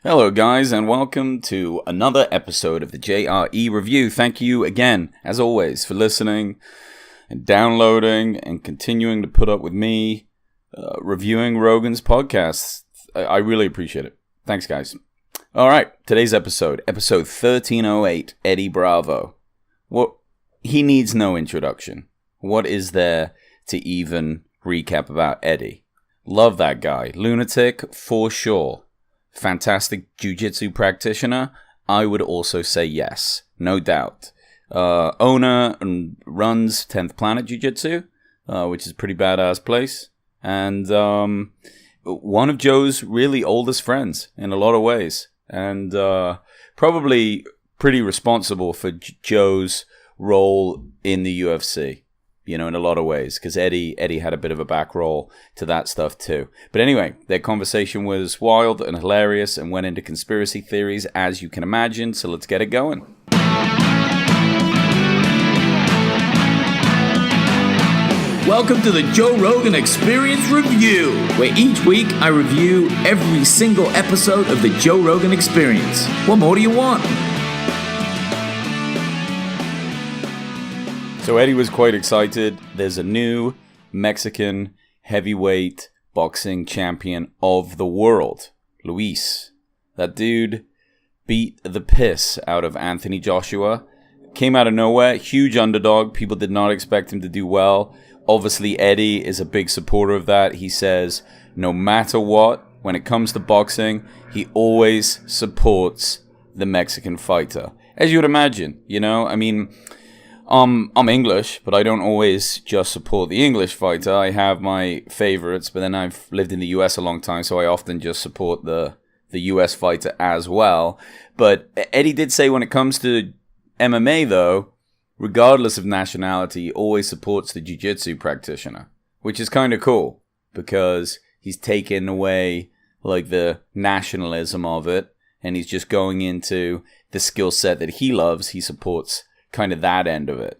Hello guys, and welcome to another episode of the JRE review. Thank you again, as always, for listening and downloading and continuing to put up with me reviewing Rogan's podcasts. I really appreciate it. Thanks, guys. All right, today's episode 1308, Eddie Bravo. He needs no introduction. What is there to even recap about Eddie? Love that guy. Lunatic, for sure. Fantastic jujitsu practitioner. I would also say yes, no doubt. Owner and runs 10th Planet Jiu-Jitsu, which is a pretty badass place. And one of Joe's really oldest friends in a lot of ways. And probably pretty responsible for Joe's role in the UFC, in a lot of ways, because Eddie had a bit of a back roll to that stuff too. But anyway, their conversation was wild and hilarious and went into conspiracy theories, as you can imagine, so let's get it going. Welcome to the Joe Rogan Experience Review, where each week I review every single episode of the Joe Rogan Experience. What more do you want? So Eddie was quite excited. There's a new Mexican heavyweight boxing champion of the world, Luis. That dude beat the piss out of Anthony Joshua. Came out of nowhere, huge underdog. People did not expect him to do well. Obviously, Eddie is a big supporter of that. He says, no matter what, when it comes to boxing, he always supports the Mexican fighter. As you would imagine, I'm English, but I don't always just support the English fighter. I have my favorites, but then I've lived in the US a long time, so I often just support the US fighter as well. But Eddie did say when it comes to MMA, though, regardless of nationality, he always supports the jiu-jitsu practitioner, which is kind of cool because he's taken away like the nationalism of it, and he's just going into the skill set that he loves. He supports kind of that end of it.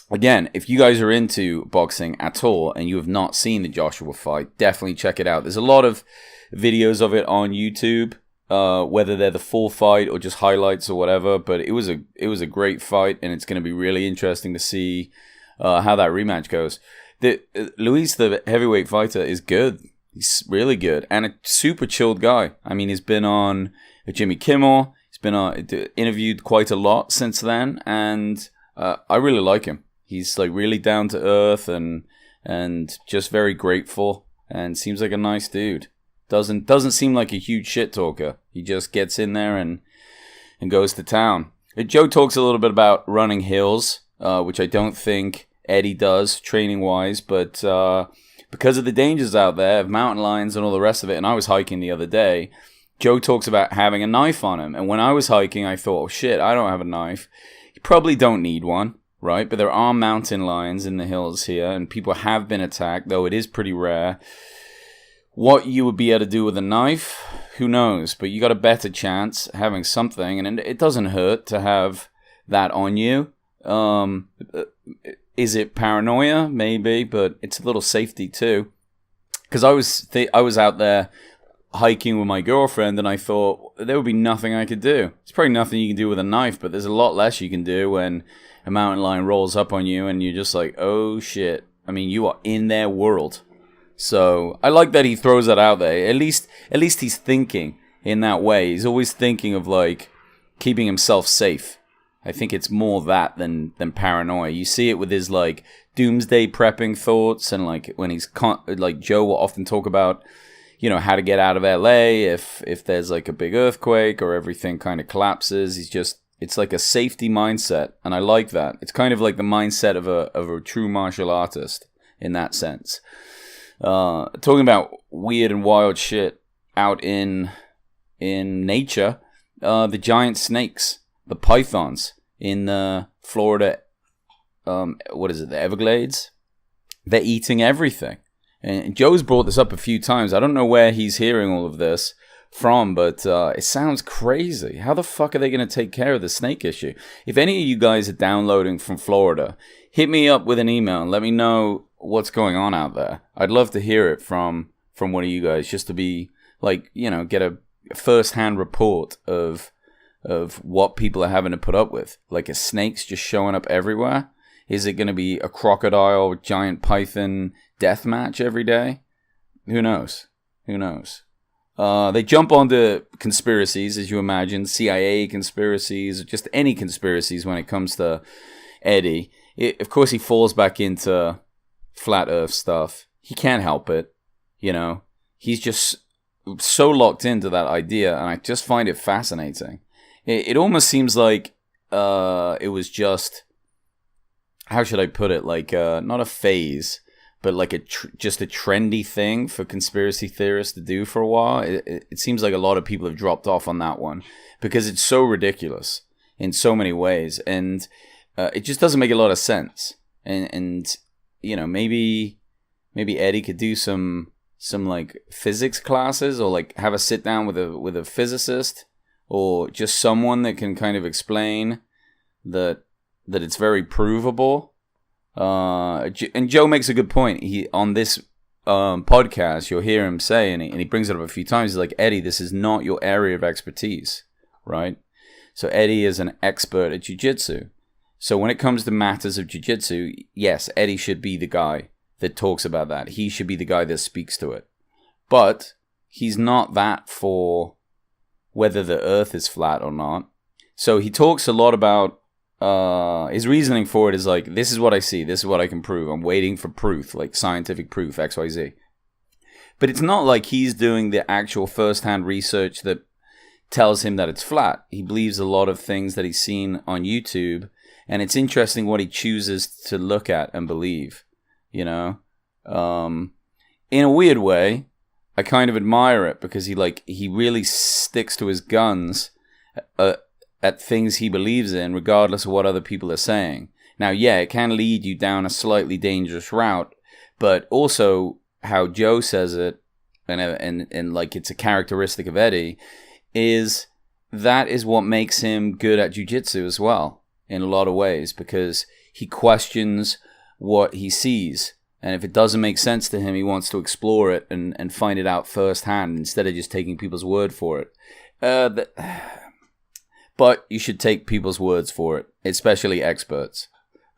Again, if you guys are into boxing at all and you have not seen the Joshua fight, definitely check it out. There's a lot of videos of it on YouTube, whether they're the full fight or just highlights or whatever, but it was a great fight, and it's going to be really interesting to see how that rematch goes. Luis, the heavyweight fighter, is good. He's really good and a super chilled guy. I mean, he's been on Jimmy Kimmel. Been interviewed quite a lot since then, and I really like him. He's like really down to earth and just very grateful, and seems like a nice dude. Doesn't seem like a huge shit talker. He just gets in there and goes to town. Joe talks a little bit about running hills, which I don't think Eddie does training wise, but because of the dangers out there of mountain lions and all the rest of it, and I was hiking the other day. Joe talks about having a knife on him. And when I was hiking, I thought, oh shit, I don't have a knife. You probably don't need one, right? But there are mountain lions in the hills here, and people have been attacked, though it is pretty rare. What you would be able to do with a knife, who knows? But you got a better chance having something, and it doesn't hurt to have that on you. Is it paranoia? Maybe, but it's a little safety too. Because I was out there hiking with my girlfriend, and I thought there would be nothing I could do. It's probably nothing you can do with a knife, but there's a lot less you can do when a mountain lion rolls up on you and you're just like, oh shit. I mean, you are in their world. So I like that he throws that out there. At least he's thinking in that way. He's always thinking of like keeping himself safe. I think it's more that than paranoia. You see it with his like doomsday prepping thoughts, and like when he's like Joe will often talk about how to get out of LA if there's like a big earthquake or everything kind of collapses. It's like a safety mindset, and I like that. It's kind of like the mindset of a true martial artist in that sense. Talking about weird and wild shit out in nature, the giant snakes, the pythons in the Florida, the Everglades, they're eating everything. And Joe's brought this up a few times. I don't know where he's hearing all of this from, but it sounds crazy. How the fuck are they going to take care of the snake issue? If any of you guys are downloading from Florida, hit me up with an email and let me know what's going on out there. I'd love to hear it from one of you guys, just to be like, get a first-hand report of what people are having to put up with. Like, a snake's just showing up everywhere? Is it going to be a crocodile, giant python death match every day? Who knows? Who knows? They jump onto conspiracies, as you imagine, CIA conspiracies, or just any conspiracies when it comes to Eddie. Of course, he falls back into flat earth stuff. He can't help it, you know. He's just so locked into that idea, and I just find it fascinating. It almost seems like it was just, how should I put it, like not a phase, but like just a trendy thing for conspiracy theorists to do for a while. It seems like a lot of people have dropped off on that one because it's so ridiculous in so many ways, and it just doesn't make a lot of sense. And you know, maybe Eddie could do some like physics classes, or like have a sit down with a physicist, or just someone that can kind of explain that it's very provable. And Joe makes a good point. He on this podcast, you'll hear him say, and he brings it up a few times. He's like, Eddie, this is not your area of expertise, right? So Eddie is an expert at jiu-jitsu. So when it comes to matters of jiu-jitsu, yes, Eddie should be the guy that talks about that. He should be the guy that speaks to it. But he's not that for whether the earth is flat or not. So he talks a lot about his reasoning for it is like, this is what I see, this is what I can prove. I'm waiting for proof, like scientific proof, XYZ. But it's not like he's doing the actual first-hand research that tells him that it's flat. He believes a lot of things that he's seen on YouTube, and it's interesting what he chooses to look at and believe, you know? In a weird way, I kind of admire it, because he really sticks to his guns at things he believes in, regardless of what other people are saying. Now, yeah, it can lead you down a slightly dangerous route, but also how Joe says it, and like it's a characteristic of Eddie, is that is what makes him good at jiu-jitsu as well, in a lot of ways, because he questions what he sees. And if it doesn't make sense to him, he wants to explore it and find it out firsthand instead of just taking people's word for it. But you should take people's words for it, especially experts.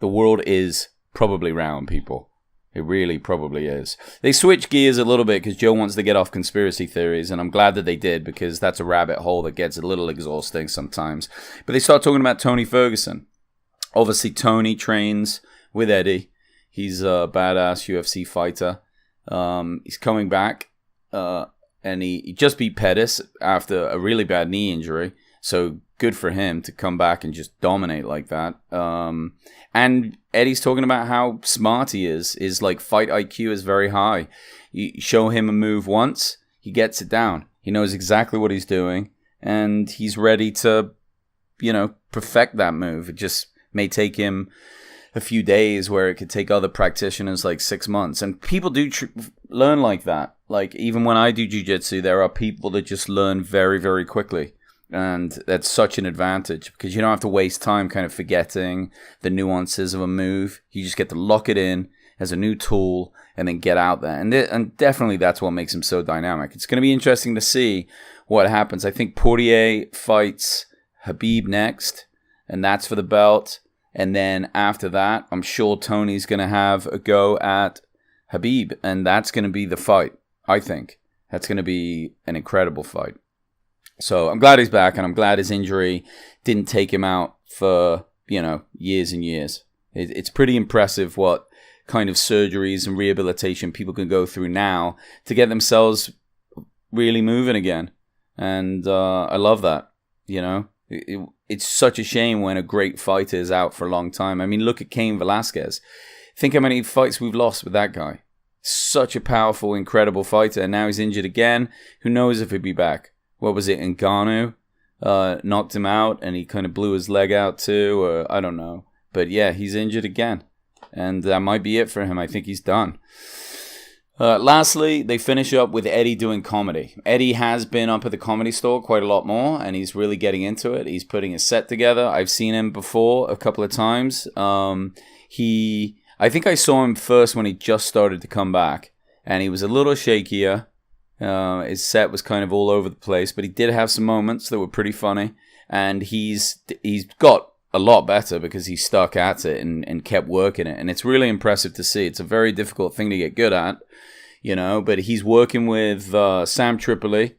The world is probably round, people. It really probably is. They switch gears a little bit because Joe wants to get off conspiracy theories, and I'm glad that they did, because that's a rabbit hole that gets a little exhausting sometimes. But they start talking about Tony Ferguson. Obviously, Tony trains with Eddie. He's a badass UFC fighter. He's coming back, and he just beat Pettis after a really bad knee injury. So good for him to come back and just dominate like that. And Eddie's talking about how smart he is. His like fight IQ is very high. You show him a move once, he gets it down. He knows exactly what he's doing, and he's ready to, you know, perfect that move. It just may take him a few days, where it could take other practitioners like 6 months. And people do learn like that. Like, even when I do jiu-jitsu, there are people that just learn very, very quickly. And that's such an advantage, because you don't have to waste time kind of forgetting the nuances of a move. You just get to lock it in as a new tool and then get out there. And definitely that's what makes him so dynamic. It's going to be interesting to see what happens. I think Poirier fights Khabib next, and that's for the belt. And then after that, I'm sure Tony's going to have a go at Khabib, and that's going to be the fight, I think. That's going to be an incredible fight. So I'm glad he's back, and I'm glad his injury didn't take him out for, you know, years and years. It's pretty impressive what kind of surgeries and rehabilitation people can go through now to get themselves really moving again. And I love that, you know. It's such a shame when a great fighter is out for a long time. I mean, look at Cain Velasquez. Think how many fights we've lost with that guy. Such a powerful, incredible fighter, and now he's injured again. Who knows if he'll be back? What was it, Ngannou knocked him out, and he kind of blew his leg out too, or I don't know. But yeah, he's injured again, and that might be it for him. I think he's done. Lastly, they finish up with Eddie doing comedy. Eddie has been up at the Comedy Store quite a lot more, and he's really getting into it. He's putting a set together. I've seen him before a couple of times. I think I saw him first when he just started to come back, and he was a little shakier. His set was kind of all over the place, but he did have some moments that were pretty funny. And he's got a lot better because he stuck at it and kept working it. And it's really impressive to see. It's a very difficult thing to get good at, but he's working with Sam Tripoli,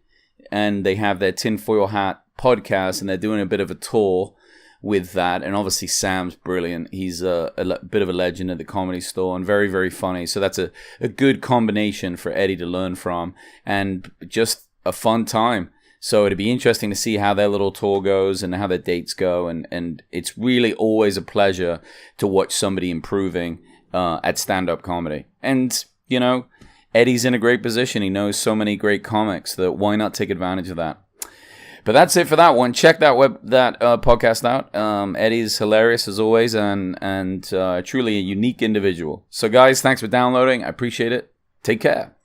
and they have their Tinfoil Hat podcast, and they're doing a bit of a tour with that. And obviously Sam's brilliant. He's a bit of a legend at the Comedy Store and very, very funny. So that's a good combination for Eddie to learn from, and just a fun time. So it'd be interesting to see how their little tour goes and how their dates go. And it's really always a pleasure to watch somebody improving at stand-up comedy. And, Eddie's in a great position. He knows so many great comics that why not take advantage of that? But that's it for that one. Check that podcast out. Eddie's hilarious as always, and truly a unique individual. So guys, thanks for downloading. I appreciate it. Take care.